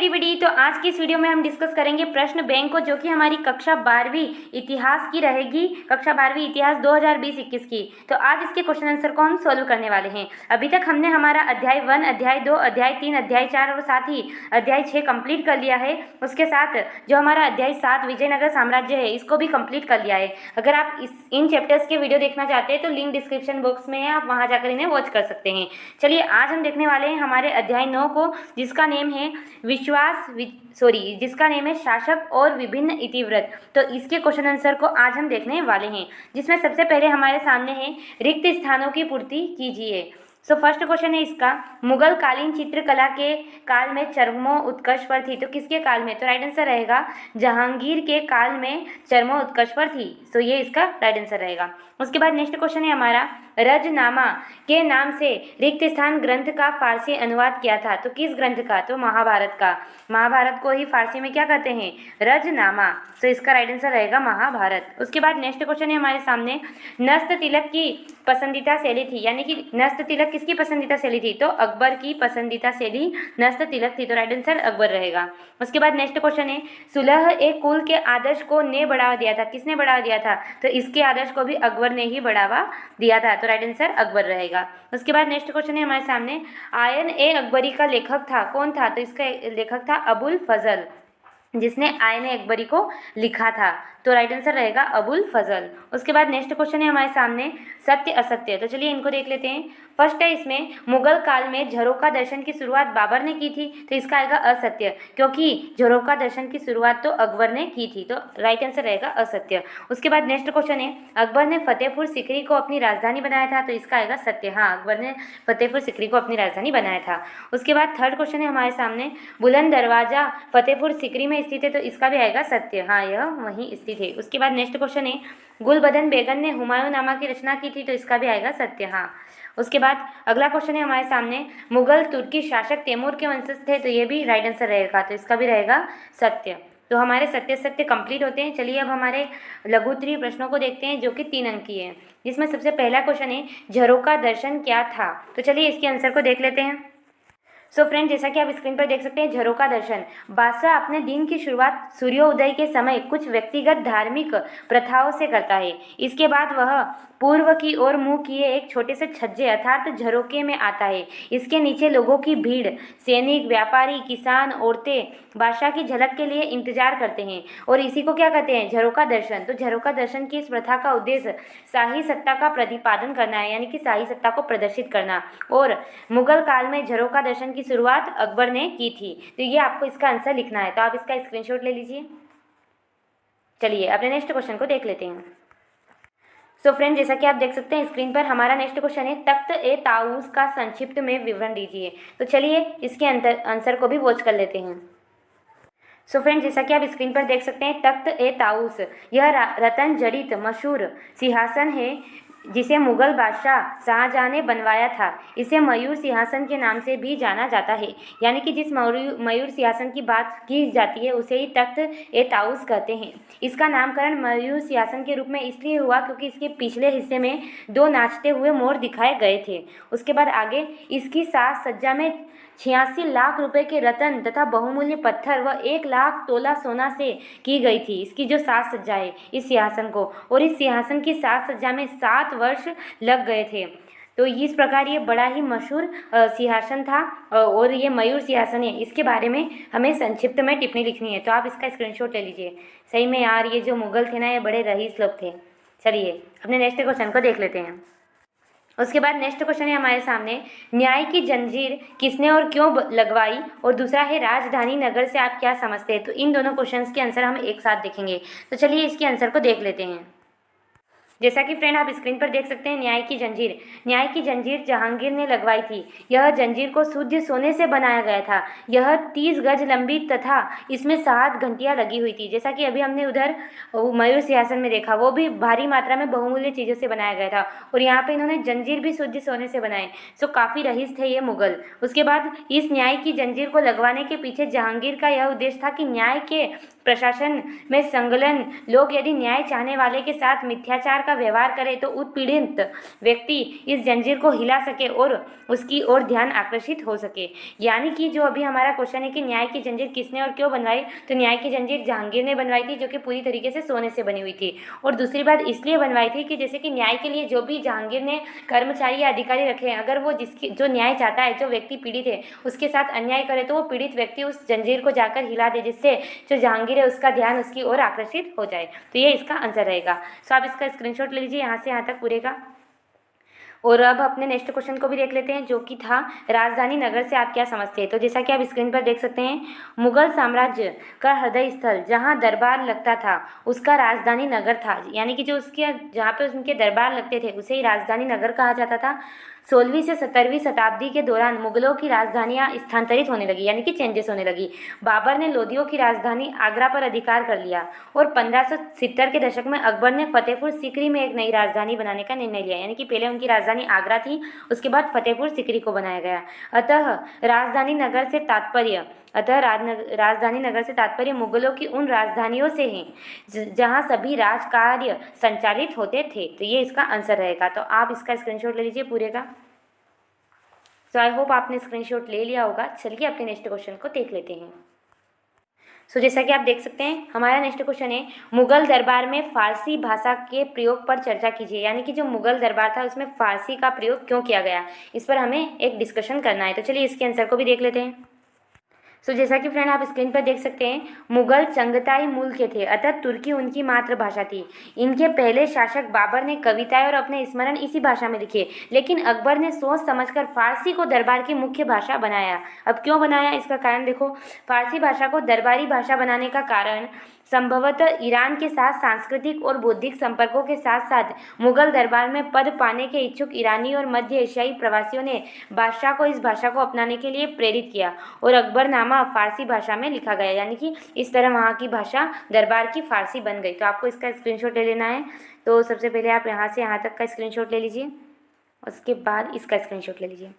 Everybody. तो आज की इस वीडियो में हम डिस्कस करेंगे प्रश्न बैंक को, जो कि हमारी कक्षा 12वीं इतिहास की रहेगी, कक्षा 12वीं इतिहास 2020-21 की। तो आज इसके क्वेश्चन आंसर को हम सॉल्व करने वाले हैं। अभी तक हमने हमारा अध्याय 1, अध्याय 2, अध्याय 3, अध्याय 4 और साथ ही अध्याय 6 कंप्लीट कर लिया है। उसके साथ जो हमारा अध्याय 7 विजयनगर साम्राज्य है, इसको भी कंप्लीट कर लिया है। अगर आप इन चैप्टर्स के वीडियो देखना चाहते हैं तो लिंक डिस्क्रिप्शन बॉक्स में है, आप वहाँ जाकर इन्हें वॉच कर सकते हैं। चलिए आज हम देखने वाले हैं हमारे अध्याय 9 को, जिसका नेम है जिसका नेम है शासक और विभिन्न इतिवृत्त। तो इसके क्वेश्चन आंसर को आज हम देखने वाले हैं, जिसमें सबसे पहले हमारे सामने है रिक्त स्थानों की पूर्ति कीजिए। सो फर्स्ट क्वेश्चन है इसका, मुगल कालीन चित्रकला के काल में चरमोत्कर्ष पर थी। तो किसके काल में? तो राइट आंसर रहेगा जहांगीर के काल में चरमोत्कर्ष पर थी। सो ये इसका राइट आंसर रहेगा। उसके बाद नेक्स्ट क्वेश्चन है हमारा, रजनामा के नाम से रिक्त स्थान ग्रंथ का फारसी अनुवाद किया था। तो किस ग्रंथ का? तो महाभारत का। महाभारत को ही फारसी में क्या कहते हैं? रजनामा। तो इसका राइट आंसर रहेगा महाभारत। उसके बाद नेक्स्ट क्वेश्चन है हमारे सामने, नस्त तिलक की पसंदीदा शैली थी, यानी कि नस्त तिलक किसकी पसंदीदा शैली थी? तो अकबर की पसंदीदा शैली नस्त तिलक थी। तो राइट आंसर अकबर रहेगा। उसके बाद नेक्स्ट क्वेश्चन है, सुलह ए कुल के आदर्श को ने बढ़ावा दिया था। किसने बढ़ावा दिया था? तो इसके आदर्श को भी अकबर ने ही बढ़ावा दिया था। तो राइट आंसर अकबर रहेगा। उसके बाद नेक्स्ट क्वेश्चन है हमारे सामने, आयन ए अकबरी का लेखक था, कौन था? तो इसका लेखक था अबुल फजल, जिसने आयन ए अकबरी को लिखा था। तो राइट आंसर रहेगा अबुल फजल। उसके बाद नेक्स्ट क्वेश्चन है हमारे सामने, सत्य असत्य। तो चलिए इनको देख लेते हैं। फर्स्ट है इसमें, मुगल काल में झरोका दर्शन की शुरुआत बाबर ने की थी। तो इसका आएगा असत्य, क्योंकि झरोका दर्शन की शुरुआत तो अकबर ने की थी। तो राइट आंसर रहेगा असत्य। उसके बाद नेक्स्ट क्वेश्चन है, अकबर ने फतेहपुर सिकरी को अपनी राजधानी बनाया था। तो इसका आएगा सत्य। हाँ, अकबर ने फतेहपुर सिकरी को अपनी राजधानी बनाया था। उसके बाद थर्ड क्वेश्चन है हमारे सामने, बुलंद दरवाजा फतेहपुर सिकरी में स्थित है। तो इसका भी आएगा सत्य। हाँ, यह वहीं स्थित है। उसके बाद नेक्स्ट क्वेश्चन है, गुलबदन बेगम ने हुमायूंनामा की रचना की थी। तो इसका भी आएगा सत्य। हाँ। उसके बाद अगला क्वेश्चन है हमारे सामने, मुगल तुर्की शासक तैमूर के वंशज थे। तो ये भी राइट आंसर रहेगा। तो इसका भी रहेगा सत्य। तो हमारे सत्य सत्य कंप्लीट होते हैं। चलिए अब हमारे लघुत्तरीय प्रश्नों को देखते हैं, जो कि 3 अंक की है, जिसमें सबसे पहला क्वेश्चन है, झरोका दर्शन क्या था? तो चलिए इसके आंसर को देख लेते हैं। सो फ्रेंड, जैसा कि आप स्क्रीन पर देख सकते हैं, झरोका दर्शन, बादशाह अपने दिन की शुरुआत सूर्योदय के समय कुछ व्यक्तिगत धार्मिक प्रथाओं से करता है। इसके बाद वह पूर्व की ओर मुंह किए एक छोटे से छज्जे अर्थात झरोके में आता है। इसके नीचे लोगों की भीड़, सैनिक, व्यापारी, किसान, औरतें बादशाह की झलक के लिए इंतजार करते हैं, और इसी को क्या कहते हैं? झरोका दर्शन। तो झरोका दर्शन की इस प्रथा का उद्देश्य शाही सत्ता का प्रतिपादन करना है, यानी कि शाही सत्ता को प्रदर्शित करना। और मुगल काल में झरोका दर्शन की शुरुआत अकबर ने की थी। तो ये आपको इसका आंसर लिखना है, तो आप इसका स्क्रीनशॉट ले लीजिए। चलिए अपने नेक्स्ट क्वेश्चन को देख लेते हैं। सो फ्रेंड, जैसा कि आप देख सकते हैं स्क्रीन पर, हमारा नेक्स्ट क्वेश्चन है, तख्त ए ताऊस का संक्षिप्त में विवरण दीजिए। तो चलिए इसके आंसर को भी वॉच कर लेते हैं। सो फ्रेंड, जैसा कि आप स्क्रीन पर देख सकते हैं, तख्त ए ताऊस यह रतन जड़ित मशहूर सिंहासन है, जिसे मुगल बादशाह शाहजहां ने बनवाया था। इसे मयूर सिंहासन के नाम से भी जाना जाता है, यानी कि जिस मयूर सिंहासन की बात की जाती है उसे ही तख्त ए ताऊस कहते हैं। इसका नामकरण मयूर सिंहासन के रूप में इसलिए हुआ क्योंकि इसके पिछले हिस्से में 2 नाचते हुए मोर दिखाए गए थे। उसके बाद आगे, इसकी साज सज्जा में 86 लाख रुपए के रत्न तथा बहुमूल्य पत्थर व 1 लाख तोला सोना से की गई थी। इसकी जो साज सज्जा है इस सिंहासन को, और इस सिंहासन की साज सज्जा में 7 वर्ष लग गए थे। तो इस प्रकार ये बड़ा ही मशहूर सिंहासन था, और ये मयूर सिंहासन है। इसके बारे में हमें संक्षिप्त में टिप्पणी लिखनी है, तो आप इसका स्क्रीनशॉट ले लीजिए। सही में यार, ये जो मुगल थे ना, ये बड़े रईस लोग थे। चलिए अपने नेक्स्ट क्वेश्चन को देख लेते हैं। उसके बाद नेक्स्ट क्वेश्चन है हमारे सामने, न्याय की जंजीर किसने और क्यों लगवाई? और दूसरा है, राजधानी नगर से आप क्या समझते हैं? तो इन दोनों क्वेश्चंस के आंसर हम एक साथ देखेंगे। तो चलिए इसके आंसर को देख लेते हैं। जैसा कि फ्रेंड आप स्क्रीन पर देख सकते हैं, न्याय की जंजीर जहांगीर ने लगवाई थी। यह जंजीर को शुद्ध सोने से बनाया गया था। यह 30 गज लंबी तथा इसमें 7 घंटियां लगी हुई थी। जैसा कि अभी हमने उधर मयूर सिंहासन में देखा, वो भी भारी मात्रा में बहुमूल्य चीज़ों से बनाया गया था, और यहाँ पे इन्होंने जंजीर भी शुद्ध सोने से बनाए। सो काफ़ी रईस थे ये मुगल। उसके बाद इस न्याय की जंजीर को लगवाने के पीछे जहांगीर का यह उद्देश्य था कि न्याय के प्रशासन में संलग्न लोग यदि न्याय चाहने वाले के साथ मिथ्याचार का व्यवहार करे तो उत्पीड़ित व्यक्ति इस जंजीर को हिला सके और उसकी ओर ध्यान आकर्षित हो सके। यानी कि जो अभी हमारा क्वेश्चन है कि न्याय की जंजीर किसने और क्यों बनवाई, तो न्याय की जंजीर जहांगीर ने बनवाई थी, जो कि पूरी तरीके से सोने से बनी हुई थी। और दूसरी बात इसलिए बनवाई थी कि जैसे कि न्याय के लिए जो भी जहांगीर ने कर्मचारी या अधिकारी रखे हैं, अगर वो जिसकी जो न्याय चाहता है, जो व्यक्ति पीड़ित है उसके साथ अन्याय करे, तो वो पीड़ित व्यक्ति उस जंजीर को जाकर हिला दे, जिससे जो जहांगीर है उसका ध्यान उसकी ओर आकर्षित हो जाए। तो ये इसका आंसर रहेगा। सो आप इसका स्क्रीनशॉट ले लीजिए यहाँ से यहाँ तक पूरे का। और अब अपने नेक्स्ट क्वेश्चन को भी देख लेते हैं, जो कि था राजधानी नगर से आप क्या समझते हैं। तो जैसा कि आप स्क्रीन पर देख सकते हैं, मुगल साम्राज्य का हृदय स्थल जहाँ दरबार लगता था उसका राजधानी नगर था। यानी कि जो उसके जहाँ पे उनके दरबार लगते थे उसे ही राजधानी नगर कहा जाता था। 16वीं से 17वीं शताब्दी के दौरान मुगलों की राजधानियां स्थानांतरित होने लगी, यानी कि चेंजेस होने लगी। बाबर ने लोदियों की राजधानी आगरा पर अधिकार कर लिया और 1570 के दशक में अकबर ने फतेहपुर सीकरी में एक नई राजधानी बनाने का निर्णय लिया। यानी कि पहले उनकी राजधानी आगरा थी, उसके बाद फतेहपुर सीकरी को बनाया गया। राजधानी नगर से तात्पर्य मुगलों की उन राजधानियों से है जहां सभी राजकार्य संचालित होते थे। तो ये इसका आंसर रहेगा। तो आप इसका स्क्रीनशॉट ले लीजिए पूरे का। सो आई होप आपने स्क्रीनशॉट ले लिया होगा। चलिए अपने नेक्स्ट क्वेश्चन को देख लेते हैं। सो जैसा कि आप देख सकते हैं, हमारा नेक्स्ट क्वेश्चन है, मुगल दरबार में फारसी भाषा के प्रयोग पर चर्चा कीजिए। यानी कि जो मुगल दरबार था उसमें फारसी का प्रयोग क्यों किया गया, इस पर हमें एक डिस्कशन करना है। तो चलिए इसके आंसर को भी देख लेते हैं। सो जैसा कि फ्रेंड आप स्क्रीन पर देख सकते हैं, मुगल चंगताई मूल के थे, अतः तुर्की उनकी मातृभाषा थी। इनके पहले शासक बाबर ने कविताएं और अपने स्मरण इसी भाषा में लिखे, लेकिन अकबर ने सोच समझकर फारसी को दरबार की मुख्य भाषा बनाया। अब क्यों बनाया, इसका कारण देखो। फारसी भाषा को दरबारी भाषा बनाने का कारण संभवतः ईरान के साथ सांस्कृतिक और बौद्धिक संपर्कों के साथ साथ मुगल दरबार में पद पाने के इच्छुक ईरानी और मध्य एशियाई प्रवासियों ने बादशाह को इस भाषा को अपनाने के लिए प्रेरित किया और अकबरनामा फारसी भाषा में लिखा गया। यानी कि इस तरह वहाँ की भाषा दरबार की फारसी बन गई। तो आपको इसका स्क्रीनशॉट ले लेना है। तो सबसे पहले आप यहाँ से यहाँ तक का स्क्रीनशॉट ले लीजिए, उसके बाद इसका स्क्रीनशॉट ले लीजिए।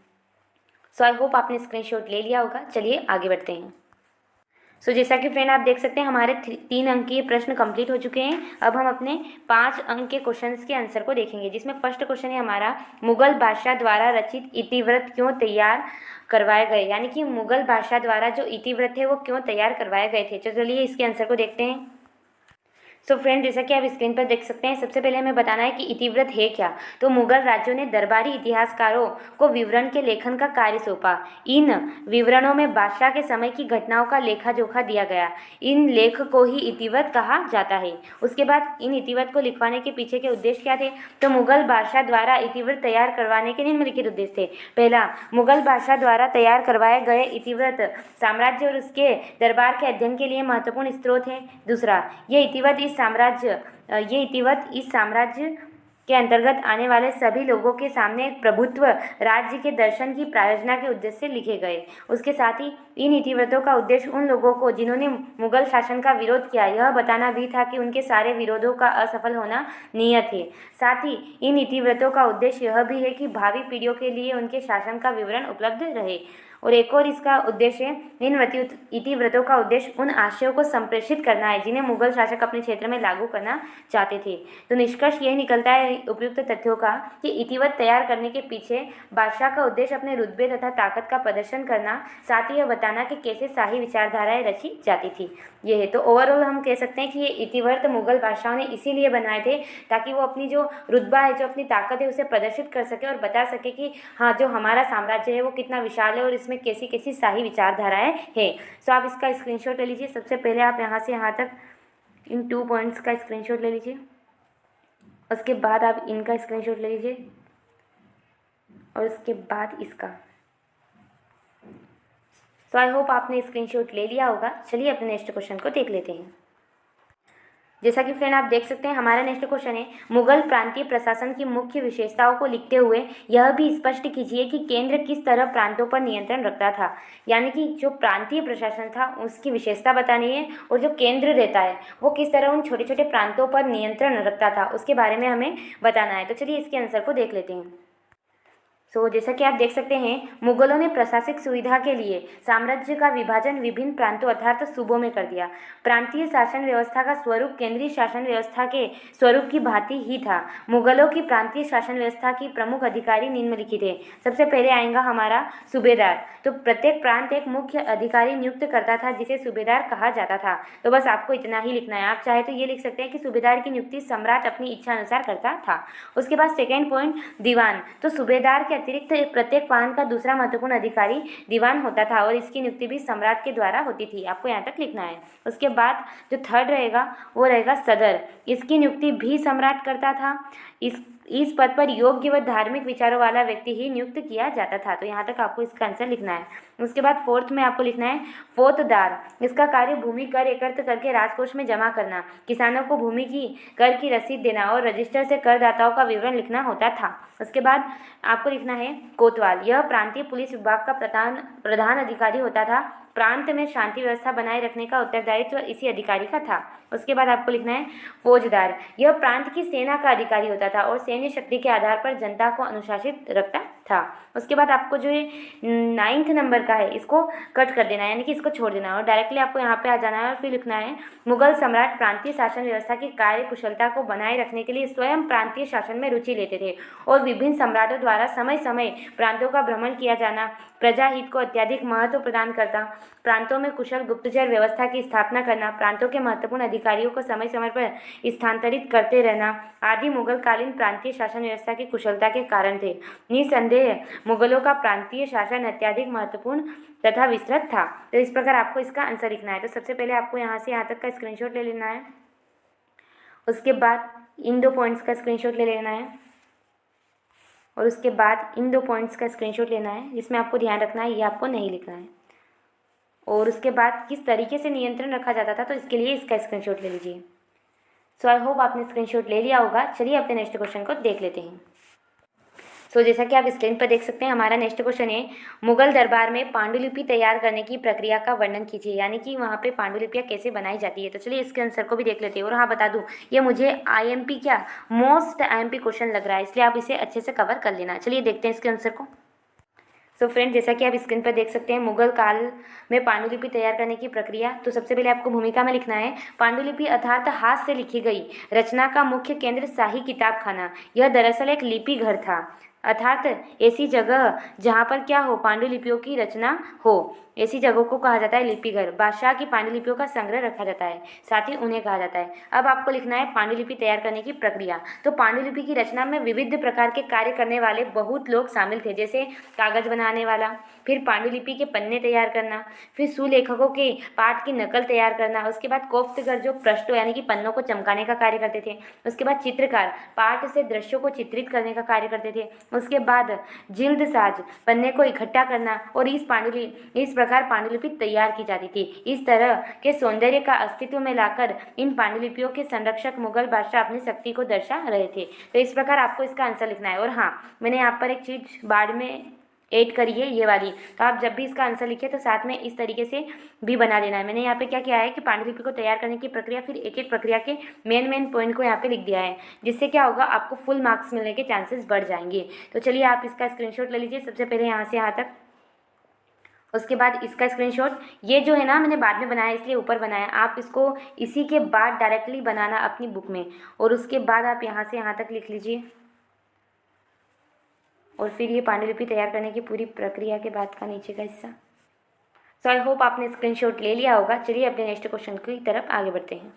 सो आई होप आपने स्क्रीनशॉट ले लिया होगा। चलिए आगे बढ़ते हैं। सो जैसा कि फ्रेंड आप देख सकते हैं, हमारे 3 अंक के प्रश्न कंप्लीट हो चुके हैं। अब हम अपने 5 अंक के क्वेश्चंस के आंसर को देखेंगे, जिसमें फर्स्ट क्वेश्चन है हमारा, मुगल बादशाह द्वारा रचित इतिवृत्त क्यों तैयार करवाए गए। यानी कि मुगल बादशाह द्वारा जो इतिवृत्त है वो क्यों तैयार करवाए गए थे। तो चलिए इसके आंसर को देखते हैं। सो फ्रेंड जैसा कि आप स्क्रीन पर देख सकते हैं, सबसे पहले हमें बताना है कि इतिवृत्त है क्या। तो मुगल राज्यों ने दरबारी इतिहासकारों को विवरण के लेखन का कार्य सौंपा। इन विवरणों में बादशाह के समय की घटनाओं का लेखा जोखा दिया गया। इन लेख को ही इतिवृत्त कहा जाता है। उसके बाद इन इतिवृत्त को लिखवाने के पीछे के उद्देश्य क्या थे। तो मुगल बादशाह द्वारा इतिवृत्त तैयार करवाने के निम्नलिखित उद्देश्य थे। पहला, मुगल बादशाह द्वारा तैयार करवाए गए इतिवृत्त साम्राज्य और उसके दरबार के अध्ययन के लिए महत्वपूर्ण स्रोत है। दूसरा, ये इतिवृत्त इस साम्राज्य के अंतर्गत आने वाले सभी लोगों के सामने एक प्रभुत्व राज्य के दर्शन की प्रायोजना के उद्देश्य से लिखे गए। उसके साथ ही इन इतिवृत्तों का उद्देश्य उन लोगों को जिन्होंने मुगल शासन का विरोध किया यह बताना भी था कि उनके सारे विरोधों का असफल होना नियत है। साथ ही इन इतिवृत्तों का उद्देश्य यह भी है कि भावी पीढ़ियों के लिए उनके शासन का विवरण उपलब्ध रहे। और एक और इसका उद्देश्य, इन इतिवृत्तों का उद्देश्य उन आशयों को संप्रेषित करना है जिन्हें मुगल शासक अपने क्षेत्र में लागू करना चाहते थे। तो निष्कर्ष यही निकलता है उपयुक्त तथ्यों का कि इतिवृत्त तैयार करने के पीछे बादशाह का उद्देश्य अपने रुतबे तथा ताकत का प्रदर्शन करना, साथ ही यह बताना कि कैसे शाही विचारधाराएं रची जाती थी। ये है। तो ओवरऑल हम कह सकते हैं कि ये इतिवृत्त मुगल बादशाहों ने इसीलिए बनाए थे ताकि वो अपनी जो रुतबा है, जो अपनी ताकत है, उसे प्रदर्शित कर सके और बता सके कि हाँ, जो हमारा साम्राज्य है वो कितना विशाल है और इसमें कैसी कैसी शाही विचारधाराएं है। सो आप इसका स्क्रीनशॉट ले लीजिए। सबसे पहले आप यहाँ से यहाँ तक इन 2 पॉइंट्स का स्क्रीनशॉट ले लीजिए, उसके बाद आप इनका स्क्रीनशॉट ले लीजिए और उसके बाद इसका। सो आई होप आपने स्क्रीनशॉट ले लिया होगा। चलिए अपने नेक्स्ट क्वेश्चन को देख लेते हैं। जैसा कि फ्रेंड आप देख सकते हैं, हमारा नेक्स्ट क्वेश्चन है, मुगल प्रांतीय प्रशासन की मुख्य विशेषताओं को लिखते हुए यह भी स्पष्ट कीजिए कि केंद्र किस तरह प्रांतों पर नियंत्रण रखता था। यानी कि जो प्रांतीय प्रशासन था उसकी विशेषता बतानी है और जो केंद्र रहता है वो किस तरह उन छोटे छोटे प्रांतों पर नियंत्रण रखता था उसके बारे में हमें बताना है। तो चलिए इसके आंसर को देख लेते हैं। जैसा कि आप देख सकते हैं, मुगलों ने प्रशासनिक सुविधा के लिए साम्राज्य का विभाजन विभिन्न प्रांतों अर्थात सूबों में कर दिया। प्रांतीय शासन व्यवस्था का स्वरूप केंद्रीय शासन व्यवस्था के स्वरूप की भांति ही था। मुगलों की प्रांतीय शासन व्यवस्था की प्रमुख अधिकारी निम्नलिखित है। सबसे पहले आएगा हमारा सूबेदार। तो प्रत्येक प्रांत एक मुख्य अधिकारी नियुक्त करता था जिसे सूबेदार कहा जाता था। तो बस आपको इतना ही लिखना है। आप चाहे तो ये लिख सकते हैं कि सूबेदार की नियुक्ति सम्राट अपनी इच्छा अनुसार करता था। उसके बाद सेकेंड पॉइंट, दीवान। तो सूबेदार के अतिरिक्त प्रत्येक प्रांत का दूसरा महत्वपूर्ण अधिकारी दीवान होता था और इसकी नियुक्ति भी सम्राट के द्वारा होती थी। आपको यहाँ तक लिखना है। उसके बाद जो थर्ड रहेगा वो रहेगा सदर। इसकी नियुक्ति भी सम्राट करता था। इस पद पर योग्य व धार्मिक विचारों वाला व्यक्ति ही नियुक्त किया जाता था। तो यहाँ तक आपको इसका आंसर लिखना है। उसके बाद फोर्थ में आपको लिखना है फौतदार। इसका कार्य भूमि कर एकत्र करके राजकोष में जमा करना, किसानों को भूमि की कर की रसीद देना और रजिस्टर से करदाताओं का विवरण लिखना होता था। उसके बाद आपको लिखना है कोतवाल। यह प्रांतीय पुलिस विभाग का प्रधान अधिकारी होता था। प्रांत में शांति व्यवस्था बनाए रखने का उत्तरदायित्व इसी अधिकारी का था। उसके बाद आपको लिखना है फौजदार। यह प्रांत की सेना का अधिकारी होता था और सैन्य शक्ति के आधार पर जनता को अनुशासित रखता था। उसके बाद आपको जो ये 9th नंबर का है इसको कट कर देना है, यानी कि इसको छोड़ देना है और डायरेक्टली आपको यहाँ पे आ जाना है और फिर लिखना है मुगल सम्राट प्रांतीय शासन व्यवस्था की कार्य कुशलता को बनाए रखने के लिए स्वयं प्रांतीय शासन में रुचि लेते थे और विभिन्न सम्राटों द्वारा समय समय प्रांतों का भ्रमण किया जाना प्रजा हित को अत्यधिक महत्व प्रदान करता, प्रांतों में कुशल गुप्तचर व्यवस्था की स्थापना करना, प्रांतों के महत्वपूर्ण अधिकारियों को समय समय पर स्थानांतरित करते रहना आदि मुगलकालीन प्रांतीय शासन व्यवस्था की कुशलता के कारण थे। निसंदेह मुगलों का प्रांतीय शासन अत्यधिक महत्वपूर्ण तथा विस्तृत था। तो इस प्रकार आपको इसका आंसर लिखना है। तो सबसे पहले आपको यहाँ से यहाँ तक का स्क्रीनशॉट ले लेना है। उसके बाद इन 2 पॉइंट्स का स्क्रीनशॉट ले लेना है और उसके बाद इन 2 पॉइंट्स का स्क्रीनशॉट लेना है जिसमें आपको ध्यान रखना है ये आपको नहीं लिखना है। और उसके बाद किस तरीके से नियंत्रण रखा जाता था तो इसके लिए इसका स्क्रीनशॉट ले लीजिए। सो आई होप आपने स्क्रीनशॉट ले लिया होगा। चलिए अपने नेक्स्ट क्वेश्चन को देख लेते हैं। जैसा कि आप स्क्रीन पर देख सकते हैं हमारा नेक्स्ट क्वेश्चन है मुगल दरबार में पांडुलिपि तैयार करने की प्रक्रिया का वर्णन कीजिए, यानी कि वहाँ पे पांडुलिपियाँ कैसे बनाई जाती है। तो चलिए इसके आंसर को भी देख लेते हैं। और हाँ बता दूँ ये मुझे IMP क्या मोस्ट IMP क्वेश्चन लग रहा है, इसलिए आप इसे अच्छे से कवर कर लेना। चलिए देखते हैं इसके आंसर को। फ्रेंड जैसा कि आप स्क्रीन पर देख सकते हैं मुगल काल में पांडुलिपि तैयार करने की प्रक्रिया। तो सबसे पहले आपको भूमिका में लिखना है पांडुलिपि अर्थात हाथ से लिखी गई रचना का मुख्य केंद्र शाही किताब खाना। यह दरअसल एक लिपि घर था, अर्थात ऐसी जगह जहाँ पर क्या हो पांडुलिपियों की रचना हो, ऐसी जगहों को कहा जाता है लिपि घर। बादशाह की पांडुलिपियों का संग्रह रखा जाता है, साथ ही उन्हें कहा जाता है। अब आपको लिखना है पांडुलिपि तैयार करने की प्रक्रिया। तो पांडुलिपि की रचना में विविध प्रकार के कार्य करने वाले बहुत लोग शामिल थे, जैसे कागज बनाने वाला, फिर पांडुलिपि के पन्ने तैयार करना, फिर सुलेखकों के पाठ की नकल तैयार करना, उसके बाद कोफ्तगर जो पृष्ठों यानी कि पन्नों को चमकाने का कार्य करते थे, उसके बाद चित्रकार पाठ से दृश्यों को चित्रित करने का कार्य करते थे, उसके बाद जिल्द साज पन्ने को इकट्ठा करना और इस प्रकार पांडुलिपि तैयार की जाती थी। इस तरह के सौंदर्य का अस्तित्व में लाकर इन पांडुलिपियों के संरक्षक मुगल बादशाह अपनी शक्ति को दर्शा रहे थे। तो इस प्रकार आपको इसका आंसर लिखना है। और हाँ मैंने यहाँ पर एक चीज़ बाद में ऐड करी है ये वाली, तो आप जब भी इसका आंसर लिखे तो साथ में इस तरीके से भी बना देना है। मैंने यहाँ पे क्या किया है कि पांडुलिपि को तैयार करने की प्रक्रिया फिर एक एक प्रक्रिया के मेन पॉइंट को यहाँ पे लिख दिया है, जिससे क्या होगा आपको फुल मार्क्स मिलने के चांसेस बढ़ जाएंगे। तो चलिए आप इसका स्क्रीनशॉट ले लीजिए सबसे पहले यहाँ से यहाँ तक। उसके बाद इसका स्क्रीनशॉट ये जो है ना मैंने बाद में बनाया इसलिए ऊपर बनाया, आप इसको इसी के बाद डायरेक्टली बनाना अपनी बुक में और उसके बाद आप यहाँ से यहाँ तक लिख लीजिए और फिर ये पांडुलिपि तैयार करने की पूरी प्रक्रिया के बाद का नीचे का हिस्सा। सो आई होप आपने स्क्रीनशॉट ले लिया होगा। चलिए अपने नेक्स्ट क्वेश्चन की तरफ आगे बढ़ते हैं।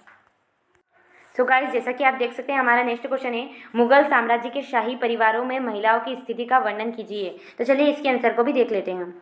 सो गाइस जैसा कि आप देख सकते हैं हमारा नेक्स्ट क्वेश्चन है मुगल साम्राज्य के शाही परिवारों में महिलाओं की स्थिति का वर्णन कीजिए। तो चलिए इसके आंसर को भी देख लेते हैं।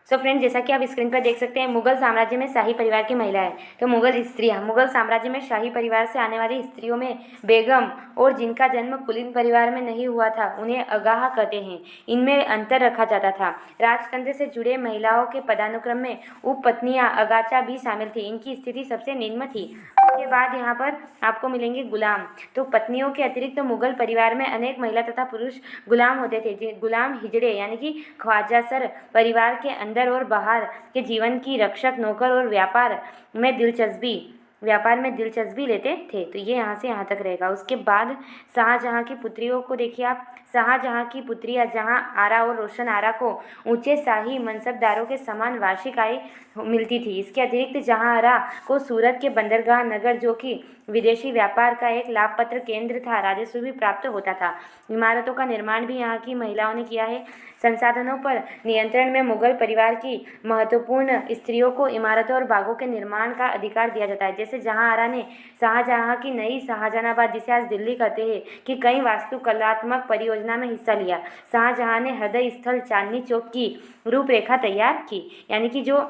सो फ्रेंड्स जैसा कि आप स्क्रीन पर देख सकते हैं मुगल साम्राज्य में शाही परिवार की महिलाएं, तो मुगल स्त्रियां। मुगल साम्राज्य में शाही परिवार से आने वाली स्त्रियों में बेगम और जिनका जन्म कुलीन परिवार में नहीं हुआ था उन्हें अगाह कहते हैं, इनमें अंतर रखा जाता था। राजतंत्र से जुड़े महिलाओं के पदानुक्रम में उपपत्नियां अगाचा भी शामिल थी, इनकी स्थिति सबसे निम्न थी। उसके बाद यहाँ पर आपको मिलेंगे गुलाम। तो पत्नियों के अतिरिक्त मुगल परिवार में अनेक महिला तथा पुरुष गुलाम होते थे। गुलाम हिजड़े यानी कि ख्वाजासर परिवार के अंदर और बाहर के जीवन की रक्षक, नौकर और व्यापार में दिलचस्पी व्यापार में दिलचस्पी लेते थे। तो ये यहाँ से यहाँ तक रहेगा। उसके बाद शाहजहाँ की पुत्रियों को देखिए आप। शाहजहाँ की पुत्रियाँ जहाँ आरा और रोशन आरा को ऊंचे शाही मनसबदारों के समान वार्षिक आय मिलती थी। इसके अतिरिक्त जहाँ आरा को सूरत के बंदरगाह नगर, जो कि विदेशी व्यापार का एक लाभपत्र केंद्र था, राजस्व भी प्राप्त होता था। इमारतों का निर्माण भी यहाँ की महिलाओं ने किया है। संसाधनों पर नियंत्रण में मुगल परिवार की महत्वपूर्ण स्त्रियों को इमारतों और बागों के निर्माण का अधिकार दिया जाता है। जैसे जहाँ आरा ने शाहजहाँ की नई शाहजहानाबाद, जिसे आज दिल्ली कहते हैं, कि कई वास्तुकलात्मक परियोजना में हिस्सा लिया। शाहजहाँ ने हृदय स्थल चांदनी चौक की रूपरेखा तैयार की, यानी कि जो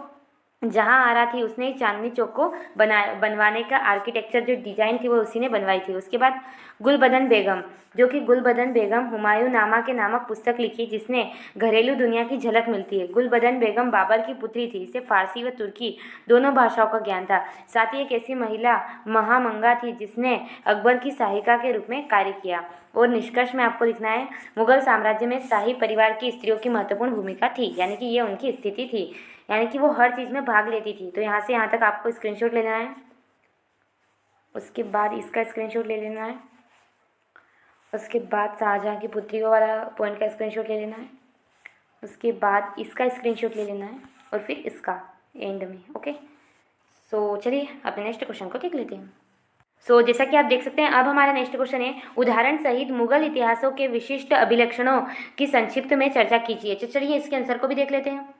जहाँ आरा थी उसने चांदनी चौक को बनवाने का आर्किटेक्चर, जो डिज़ाइन थी वो उसी ने बनवाई थी। उसके बाद गुलबदन बेगम, जो कि गुलबदन बेगम हुमायूं नामा के नामक पुस्तक लिखी, जिसने घरेलू दुनिया की झलक मिलती है। गुलबदन बेगम बाबर की पुत्री थी। इसे फारसी व तुर्की दोनों भाषाओं का ज्ञान था। साथ ही एक ऐसी महिला महामंगा थी जिसने अकबर की सहायिका के रूप में कार्य किया। और निष्कर्ष में आपको लिखना है, मुगल साम्राज्य में शाही परिवार की स्त्रियों की महत्वपूर्ण भूमिका थी, यानी कि ये उनकी स्थिति थी, यानी कि वो हर चीज़ में भाग लेती थी। तो यहाँ से यहाँ तक आपको स्क्रीनशॉट लेना है। उसके बाद इसका स्क्रीनशॉट ले लेना है। उसके बाद शाहजहाँ की पुत्रियों वाला पॉइंट का स्क्रीनशॉट ले लेना है। उसके बाद इसका स्क्रीनशॉट ले लेना है और फिर इसका एंड में। ओके, सो चलिए अपने नेक्स्ट क्वेश्चन को देख लेते हैं। जैसा कि आप देख सकते हैं, अब हमारा नेक्स्ट क्वेश्चन है, उदाहरण सहित मुगल इतिहासों के विशिष्ट अभिलक्षणों की संक्षिप्त में चर्चा कीजिए। तो चलिए इसके आंसर को भी देख लेते हैं।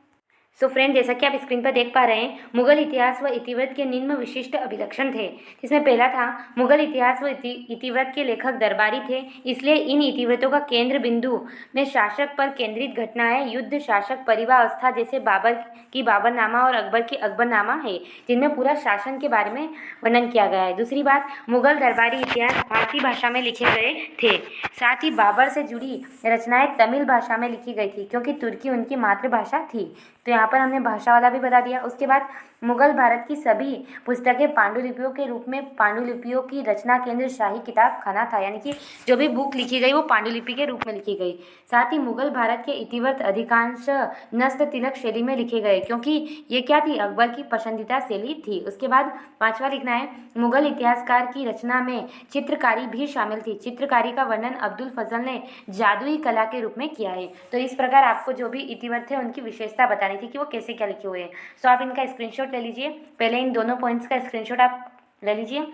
फ्रेंड, जैसा कि आप स्क्रीन पर देख पा रहे हैं, मुगल इतिहास व इतिवृत्त के निम्न विशिष्ट अभिलक्षण थे। जिसमें पहला था, मुगल इतिहास व इतिवृत्त के लेखक दरबारी थे, इसलिए इन इतिवृत्तों का केंद्र बिंदु में शासक पर केंद्रित घटनाएं, युद्ध, शासक परिवावस्था जैसे बाबर की बाबरनामा और अकबर की अकबरनामा है, जिनमें पूरा शासन के बारे में वर्णन किया गया है। दूसरी बात, मुगल दरबारी इतिहास फारसी भाषा में लिखे गए थे। साथ ही बाबर से जुड़ी रचनाएं तमिल भाषा में लिखी गई थी, क्योंकि तुर्की उनकी मातृभाषा थी। तो यहाँ पर हमने भाषा वाला भी बता दिया। उसके बाद मुगल भारत की सभी पुस्तकें पांडुलिपियों के रूप में, पांडुलिपियों की रचना केंद्र शाही किताब खाना था, यानी कि जो भी बुक लिखी गई वो पांडुलिपि के रूप में लिखी गई। साथ ही मुगल भारत के इतिवृत्त अधिकांश नस्त तिलक शैली में लिखे गए, क्योंकि ये क्या थी, अकबर की पसंदीदा शैली थी। उसके बाद पांचवा लिखना है, मुगल इतिहासकार की रचना में चित्रकारी भी शामिल थी। चित्रकारी का वर्णन अब्दुल फजल ने जादुई कला के रूप में किया है। तो इस प्रकार आपको जो भी इतिवृत्त है उनकी विशेषता बतानी थी कि वो कैसे क्या लिखे हुए हैं। सो आप इनका स्क्रीनशॉट ले लीजिए। पहले इन दोनों पॉइंट्स का स्क्रीनशॉट आप ले लीजिए।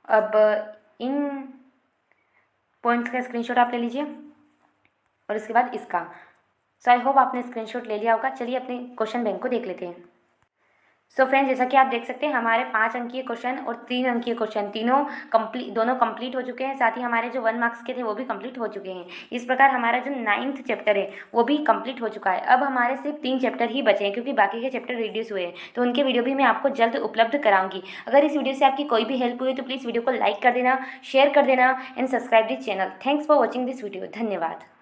अब इन पॉइंट्स का स्क्रीनशॉट आप ले लीजिए और उसके बाद इसका। सो आई होप आपने स्क्रीनशॉट ले लिया होगा। चलिए अपने क्वेश्चन बैंक को देख लेते हैं। फ्रेंड्स, जैसा कि आप देख सकते हैं, हमारे 5 अंकीय क्वेश्चन और 3 अंकीय क्वेश्चन दोनों कंप्लीट हो चुके हैं। साथ ही हमारे जो 1 मार्क्स के थे वो भी कंप्लीट हो चुके हैं। इस प्रकार हमारा जो 9th चैप्टर है वो भी कंप्लीट हो चुका है। अब हमारे सिर्फ 3 चैप्टर ही बचे हैं, क्योंकि बाकी के चैप्टर रिड्यूस हुए हैं। तो उनके वीडियो भी मैं आपको जल्द उपलब्ध कराऊंगी। अगर इस वीडियो से आपकी कोई भी हेल्प हुई तो प्लीज़ वीडियो को लाइक कर देना, शेयर कर देना and subscribe this channel. Thanks for watching this video. धन्यवाद।